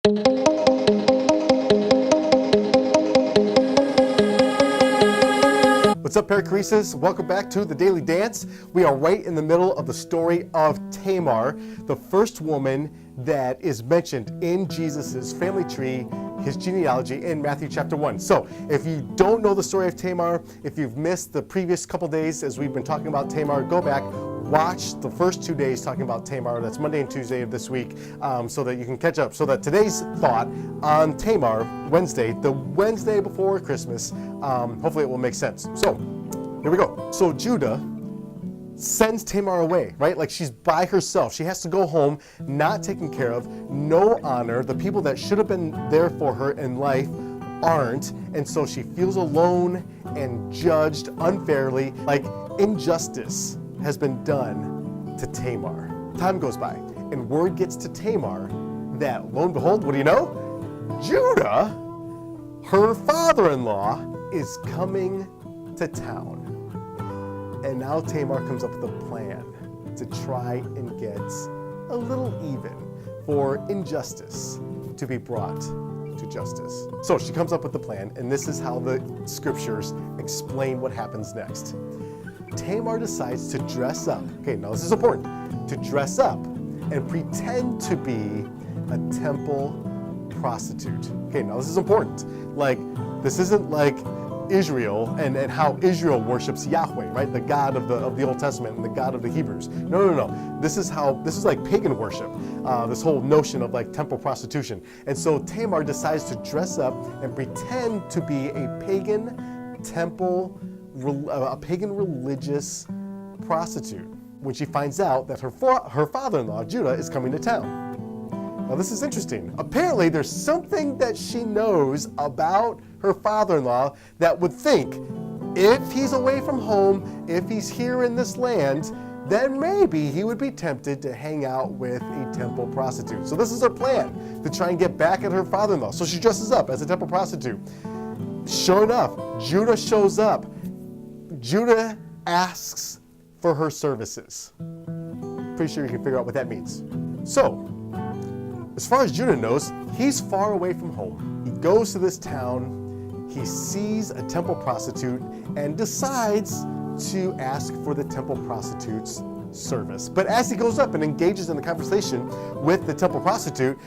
What's up, perichoresis? Welcome back to the Daily Dance. We are right in the middle of the story of Tamar, the first woman that is mentioned in Jesus' family tree, his genealogy in Matthew chapter 1. So if you don't know the story of Tamar, if you've missed the previous couple days as we've been talking about Tamar, go back, watch the first 2 days talking about Tamar. That's Monday and Tuesday of this week, so that you can catch up. So that today's thought on Tamar, Wednesday, the Wednesday before Christmas, hopefully it will make sense. So here we go. So Judah sends Tamar away, right? Like she's by herself. She has to go home, not taken care of, no honor. The people that should have been there for her in life aren't. And so she feels alone and judged unfairly, like injustice has been done to Tamar. Time goes by and word gets to Tamar that, lo and behold, what do you know? Judah, her father-in-law, is coming to town. And now Tamar comes up with a plan to try and get a little even for injustice to be brought to justice. So she comes up with the plan, and this is how the scriptures explain what happens next. Tamar decides to dress up. Okay, now this is important. To dress up and pretend to be a temple prostitute. Okay, now this is important. Like, this isn't like Israel and how Israel worships Yahweh, right? The God of the Old Testament and the God of the Hebrews. No. This is like pagan worship. This whole notion of like temple prostitution. And so Tamar decides to dress up and pretend to be a pagan temple, a pagan religious prostitute when she finds out that her father-in-law, Judah, is coming to town. Now this is interesting. Apparently there's something that she knows about her father-in-law that would think if he's away from home, if he's here in this land, then maybe he would be tempted to hang out with a temple prostitute. So this is her plan, to try and get back at her father-in-law. So she dresses up as a temple prostitute. Sure enough, Judah shows up. Judah asks for her services. Pretty sure you can figure out what that means. So, as far as Judah knows, he's far away from home. He goes to this town, he sees a temple prostitute, and decides to ask for the temple prostitute's service. But as he goes up and engages in the conversation with the temple prostitute,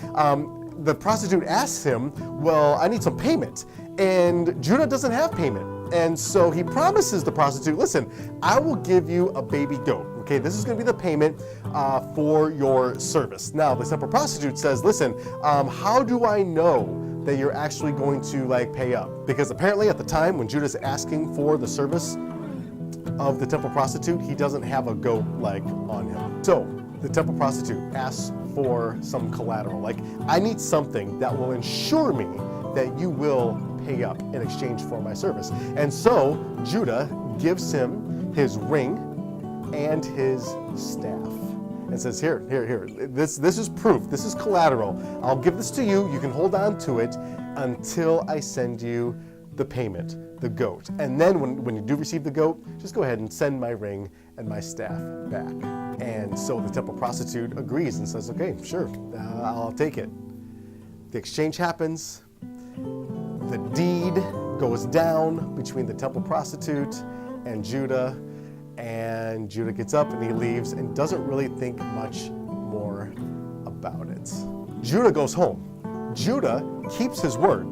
the prostitute asks him, well, I need some payment. And Judah doesn't have payment. And so he promises the prostitute, listen, I will give you a baby goat. Okay, this is going to be the payment for your service. Now, the temple prostitute says, listen, how do I know that you're actually going to like pay up? Because apparently at the time when Judah's asking for the service of the temple prostitute, he doesn't have a goat like on him. So the temple prostitute asks for some collateral. Like, I need something that will ensure me that you will pay up in exchange for my service. And so Judah gives him his ring and his staff and says, here, this is proof, this is collateral. I'll give this to you, you can hold on to it until I send you the payment, the goat. And then when you do receive the goat, just go ahead and send my ring and my staff back. And so the temple prostitute agrees and says, okay, sure, I'll take it. The exchange happens. The deed goes down between the temple prostitute and Judah gets up and he leaves and doesn't really think much more about it. Judah goes home. Judah keeps his word,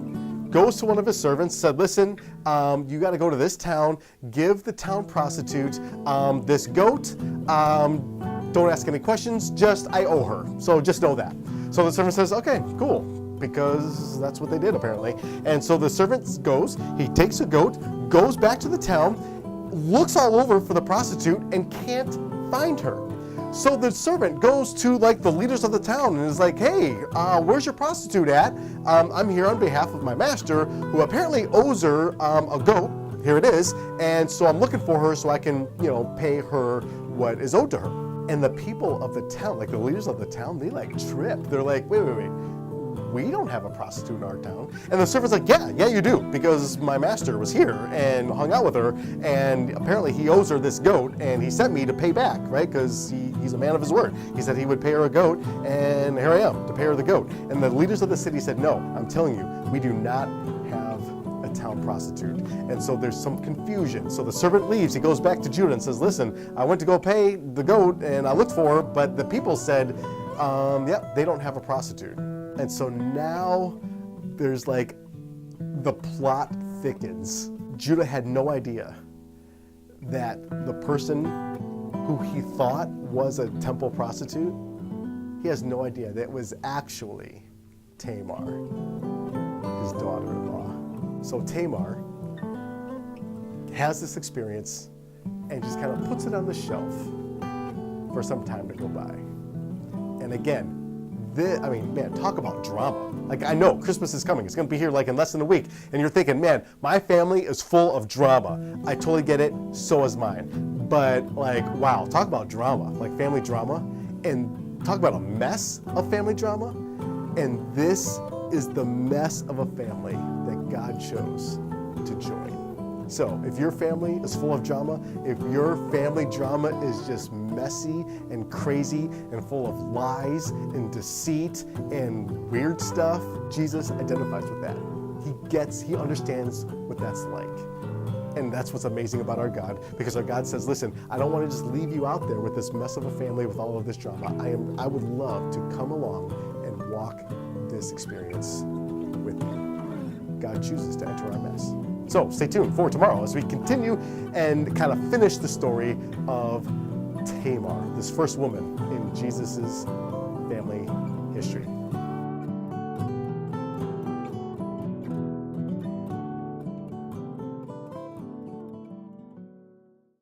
goes to one of his servants, said, listen, you got to go to this town, give the town prostitute this goat. Don't ask any questions, just I owe her. So just know that. So the servant says, okay, cool. Because that's what they did apparently. And so the servant goes, he takes a goat, goes back to the town, looks all over for the prostitute and can't find her. So the servant goes to like the leaders of the town and is like, hey, where's your prostitute at? I'm here on behalf of my master who apparently owes her a goat. Here it is. And so I'm looking for her so I can, pay her what is owed to her. And the people of the town, like the leaders of the town, they like trip. They're like, wait. we don't have a prostitute in our town. And the servant's like, yeah, you do, because my master was here and hung out with her, and apparently he owes her this goat, and he sent me to pay back, right? Because he's a man of his word. He said he would pay her a goat, and here I am to pay her the goat. And the leaders of the city said, no, I'm telling you, we do not have a town prostitute. And so there's some confusion. So the servant leaves. He goes back to Judah and says, listen, I went to go pay the goat, and I looked for her, but the people said, they don't have a prostitute. And so now there's like, the plot thickens. Judah had no idea that the person who he thought was a temple prostitute, he has no idea that it was actually Tamar, his daughter-in-law. So Tamar has this experience and just kind of puts it on the shelf for some time to go by. And again, talk about drama. Like, I know Christmas is coming. It's going to be here like in less than a week. And you're thinking, man, my family is full of drama. I totally get it. So is mine. But like, wow, talk about drama, like family drama, and talk about a mess of family drama. And this is the mess of a family that God chose to join. So if your family is full of drama, if your family drama is just messy and crazy and full of lies and deceit and weird stuff, Jesus identifies with that. He understands what that's like. And that's what's amazing about our God, because our God says, listen, I don't want to just leave you out there with this mess of a family with all of this drama. I would love to come along and walk this experience with you. God chooses to enter our mess. So stay tuned for tomorrow as we continue and kind of finish the story of Tamar, this first woman in Jesus' family history.